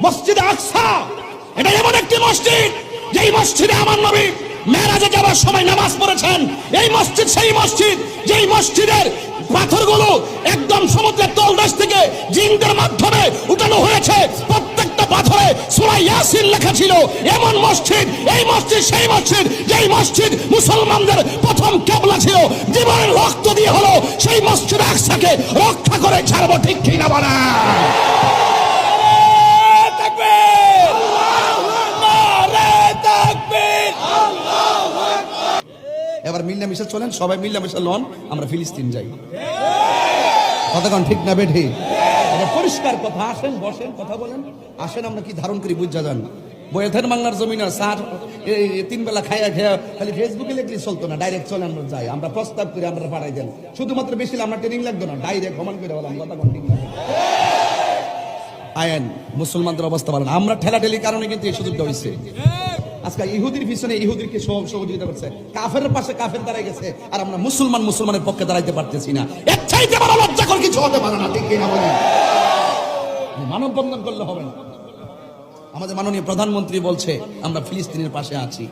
মসজিদে আকসা এটা এমন একটি মসজিদ যেই মসজিদে আমার নবী মেরাজে যাওয়ার সময় নামাজ পড়েছেন। এই মসজিদ সেই মসজিদ যেই মসজিদের পাথরগুলো একদম সমুদ্রের তলদেশ থেকে জিনদের মাধ্যমে উঠানো হয়েছে। প্রত্যেকটা পাথরে সূরা ইয়াসিন লেখা ছিল। এমন মসজিদ, এই মসজিদ সেই মসজিদ যেই মসজিদ মুসলমানদের প্রথম কিবলা ছিল। জীবনের রক্ত দিয়ে হলো সেই মসজিদ আকসাকে রক্ষা করে ছাড়বো, ঠিক কি না বলা? এবার মিল্লামিশা চলেন, সবাই মিল্লামিশা লন, আমরা ফিলিস্তিন যাই। কতক্ষণ ঠিক না বেঠি? পরিষ্কার কথা। আসেন, বসেন, কথা বলেন। আসেন, আমরা কি ধারণ করি বুঝা যান। বয়েথের বাংলার জমিন স্যার তিন বেলা খাইয়া খেয়া খালি ফেসবুকে লিখলে চলতো না, ডাইরেক্ট চলে আমরা যাই। আমরা প্রস্তাব করে আমরা পাঠাই দেন। শুধুমাত্র বেশি আমরা ট্রেনিং লাগতো না, ডাইরেক্ট সমান করে বললাম। কতক্ষণ ঠিক না? আয়েন মুসলমানদের অবস্থা বলেন। আমরা ঠেলাঠেলির কারণে কিন্তু এই সুযোগটা হয়েছে। আজকে ইহুদির পিছনে ইহুদিকে সহযোগিতা করছে, কাফের পাশে কাফের দাঁড়াই গেছে, আর আমরা মুসলমানের পক্ষে দাঁড়াইতে পারতেছি না। এর চাইতে বড় লজ্জাকর কিছু হতে পারে না, ঠিক কিনা বলেন? মানববন্ধন করলে হবে না। আমাদের মাননীয় প্রধানমন্ত্রী বলছে আমরা ফিলিস্তিনের পাশে আছি।